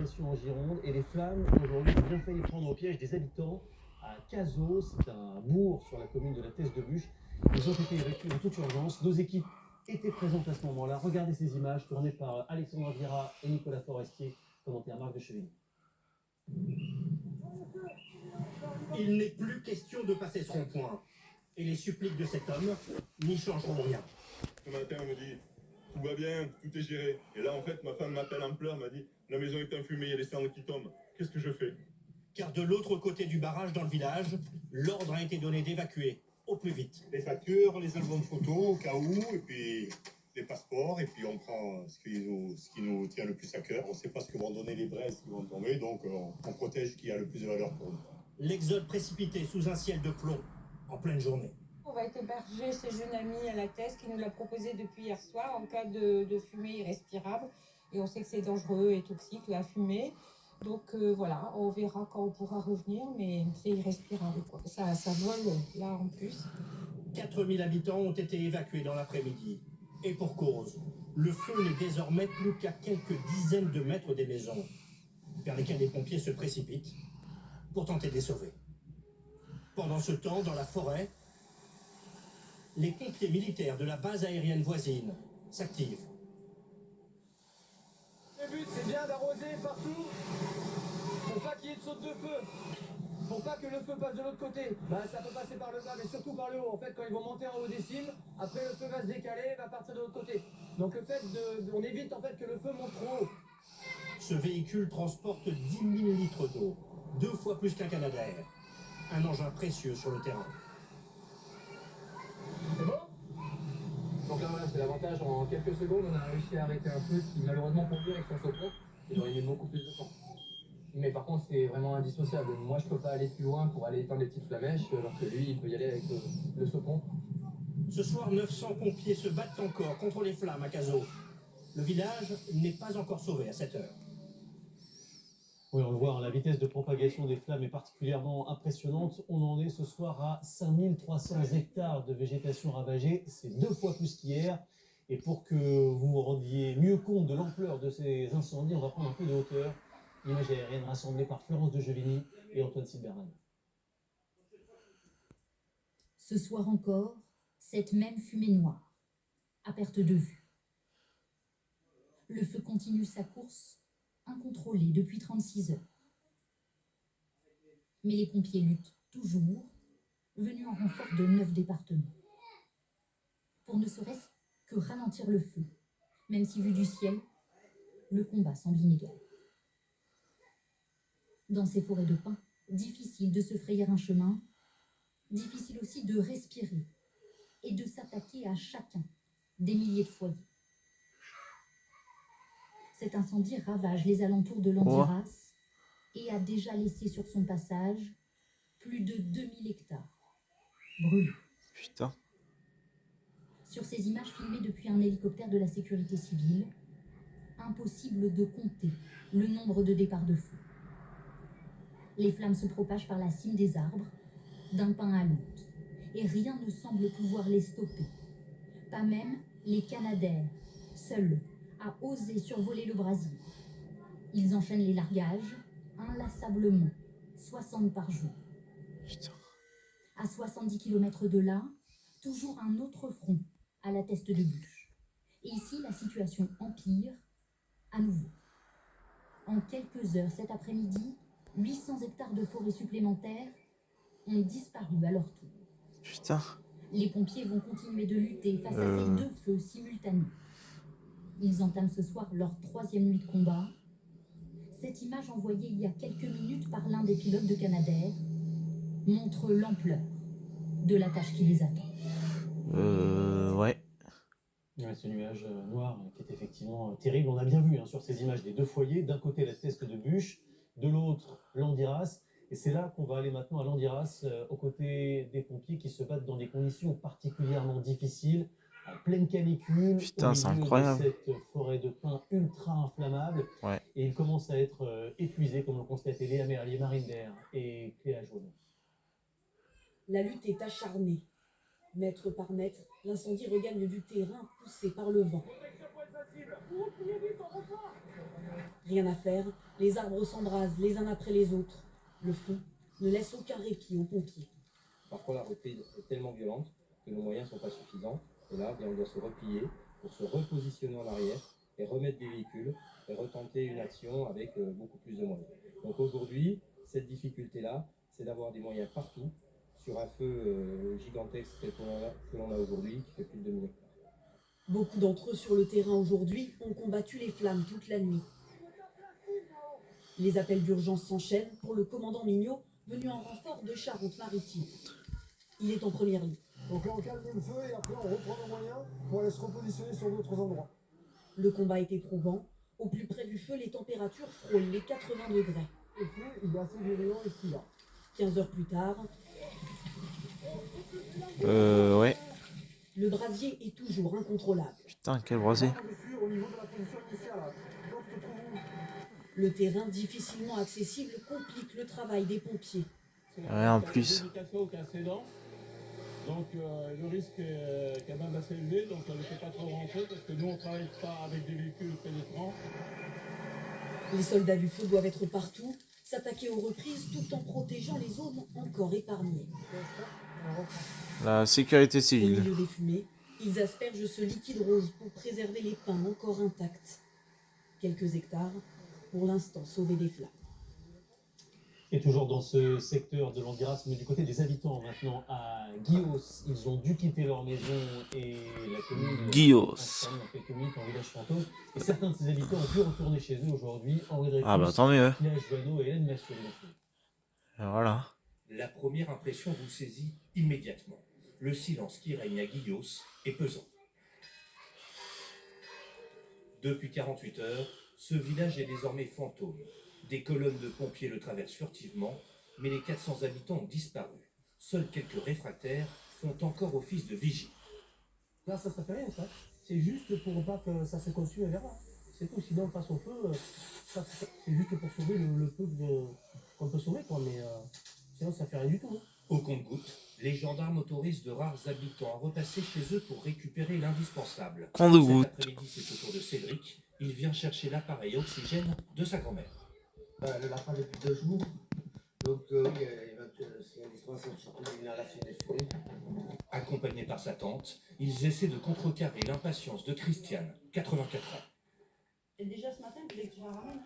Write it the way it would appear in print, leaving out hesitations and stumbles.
propagation en Gironde et les flammes aujourd'hui ont bien failli prendre au piège des habitants à Cazaux, c'est un bourg sur la commune de la Teste-de-Buch. Ils ont été évacués en toute urgence. Nos équipes étaient présentes à ce moment-là. Regardez ces images tournées par Alexandre Vira et Nicolas Forestier, commenté à Marc de Chevigny. Il n'est plus question de passer ce rond-point. Et les suppliques de cet homme n'y changeront rien. Ce matin, on me dit, tout va bien, tout est géré. Et là, en fait, ma femme m'appelle en pleurs, m'a dit, la maison est enfumée, il y a des cendres qui tombent. Qu'est-ce que je fais? Car de l'autre côté du barrage, dans le village, l'ordre a été donné d'évacuer au plus vite. Les factures, les albums photos au cas où, et puis les passeports, et puis on prend ce qui nous tient le plus à cœur. On ne sait pas ce que vont donner les braises qui vont tomber, donc on protège ce qui a le plus de valeur pour nous. L'exode précipité sous un ciel de plomb en pleine journée. On va être hébergé chez Jeune Ami à la Teste qui nous l'a proposé depuis hier soir en cas de fumée irrespirable. Et on sait que c'est dangereux et toxique la fumée. Donc voilà, on verra quand on pourra revenir, mais c'est irrespirable, quoi. Ça vole là en plus. 4000 habitants ont été évacués dans l'après-midi. Et pour cause, le feu n'est désormais plus qu'à quelques dizaines de mètres des maisons, vers lesquelles les pompiers se précipitent pour tenter de les sauver. Pendant ce temps, dans la forêt, les pompiers militaires de la base aérienne voisine s'activent. Le but, c'est bien d'arroser partout pour pas qu'il y ait de saute de feu. Pour pas que le feu passe de l'autre côté. Ça peut passer par le bas, mais surtout par le haut. En fait, quand ils vont monter en haut des cimes, après le feu va se décaler, va partir de l'autre côté. Donc le fait on évite en fait que le feu monte trop haut. Ce véhicule transporte 10 000 litres d'eau, 2 fois plus qu'un Canadair. Un engin précieux sur le terrain. C'est bon? Donc là voilà, c'est l'avantage, en quelques secondes on a réussi à arrêter un feu qui malheureusement pour lui avec son saupon, il aurait mis beaucoup plus de temps. Mais par contre c'est vraiment indissociable, moi je peux pas aller plus loin pour aller éteindre les petites flamèches alors que lui il peut y aller avec le saupon. Ce soir, 900 pompiers se battent encore contre les flammes à Cazaux. Le village n'est pas encore sauvé à cette heure. Oui, on le voit, la vitesse de propagation des flammes est particulièrement impressionnante. On en est ce soir à 5300 hectares de végétation ravagée. C'est 2 fois plus qu'hier. Et pour que vous vous rendiez mieux compte de l'ampleur de ces incendies, on va prendre un peu de hauteur. L'image aérienne rassemblée par Florence de Gevigny et Antoine Silberman. Ce soir encore, cette même fumée noire, à perte de vue. Le feu continue sa course, incontrôlée depuis 36 heures. Mais les pompiers luttent toujours, venus en renfort de 9 départements. Pour ne serait-ce que ralentir le feu, même si vu du ciel, le combat semble inégal. Dans ces forêts de pins, difficile de se frayer un chemin, difficile aussi de respirer et de s'attaquer à chacun des milliers de foyers. Cet incendie ravage les alentours de Landiras et a déjà laissé sur son passage plus de 2000 hectares brûlés. Putain. Sur ces images filmées depuis un hélicoptère de la sécurité civile, impossible de compter le nombre de départs de feu. Les flammes se propagent par la cime des arbres, d'un pin à l'autre, et rien ne semble pouvoir les stopper. Pas même les Canadair, seuls, à oser survoler le brasier. Ils enchaînent les largages, inlassablement, 60 par jour. Putain. À 70 km de là, toujours un autre front, à la Teste-de-Buch. Et ici, la situation empire à nouveau. En quelques heures cet après-midi, 800 hectares de forêt supplémentaires ont disparu à leur tour. Putain. Les pompiers vont continuer de lutter face à ces 2 feux simultanés. Ils entament ce soir leur 3e nuit de combat. Cette image envoyée il y a quelques minutes par l'un des pilotes de Canadair montre l'ampleur de la tâche qui les attend. Ouais. Ce nuage noir qui est effectivement terrible. On a bien vu sur ces images des 2 foyers. D'un côté la Teste-de-Buch, de l'autre Landiras. Et c'est là qu'on va aller maintenant à Landiras, aux côtés des pompiers qui se battent dans des conditions particulièrement difficiles, en pleine canicule, putain, c'est incroyable. De cette forêt de pins ultra inflammable. Ouais. Et ils commencent à être épuisés, comme l'ont constaté Léa Merlier, Marine Baer et Cléa Jaune. La lutte est acharnée. Mètre par mètre, l'incendie regagne du terrain poussé par le vent. Rien à faire, les arbres s'embrasent les uns après les autres. Le feu ne laisse aucun répit aux pompiers. Parfois, la reprise est tellement violente que nos moyens ne sont pas suffisants. Et là, bien, on doit se replier pour se repositionner en arrière et remettre des véhicules et retenter une action avec beaucoup plus de moyens. Donc aujourd'hui, cette difficulté-là, c'est d'avoir des moyens partout sur un feu gigantesque tel que l'on a aujourd'hui, qui fait plus de 2000 hectares. Beaucoup d'entre eux sur le terrain aujourd'hui ont combattu les flammes toute la nuit. Les appels d'urgence s'enchaînent pour le commandant Mignot, venu en renfort de Charente-Maritime. Il est en première ligne. Donc là, on calme le feu et après, on reprend nos moyens pour aller se repositionner sur d'autres endroits. Le combat est éprouvant. Au plus près du feu, les températures frôlent les 80 degrés. Le feu, il est assez virulent et ce qu'il a. 15 heures plus tard, Ouais. le brasier est toujours incontrôlable. Putain, quel brasier. Au niveau de la position initiale, donc se trouve où? Le terrain difficilement accessible complique le travail des pompiers. Ouais, en plus. Donc le risque est quand même assez élevé, donc on ne fait pas trop rentrer parce que nous on ne travaille pas avec des véhicules pénétrants. Les soldats du feu doivent être partout, s'attaquer aux reprises tout en protégeant les zones encore épargnées. La sécurité Au civile. milieu des fumées, ils aspergent ce liquide rose pour préserver les pins encore intacts. Quelques hectares, pour l'instant sauvés des flammes. Et toujours dans ce secteur de l'Andiras, mais du côté des habitants maintenant à Guillos, ils ont dû quitter leur maison et la commune Guillos. transformée en quelques minutes en village fantôme. Et certains de ces habitants ont pu retourner chez eux aujourd'hui. Henri Dreyfus, Ah bah tant mieux. Claire Joanneau et Hélène Massieu. Et voilà. La première impression vous saisit immédiatement. Le silence qui règne à Guillos est pesant. Depuis 48 heures, ce village est désormais fantôme. Des colonnes de pompiers le traversent furtivement, mais les 400 habitants ont disparu. Seuls quelques réfractaires font encore office de vigie. Là, ça fait rien, ça. C'est juste pour pas que ça se consume vers là. C'est tout. Sinon, face au feu, c'est juste pour sauver le peu qu'on peut sauver, quoi. Mais sinon, ça fait rien du tout. Hein. Au compte-gouttes, les gendarmes autorisent de rares habitants à repasser chez eux pour récupérer l'indispensable. Compte-gouttes. Cet après-midi, c'est au tour de Cédric. Il vient chercher l'appareil à oxygène de sa grand-mère. Elle l'a pas depuis 2 jours. Donc oui, c'est indispensable, surtout l'inhalation des fumées. Accompagnés par sa tante, ils essaient de contrecarrer l'impatience de Christiane, 84 ans. Et déjà ce matin, tu voulais que je la ramène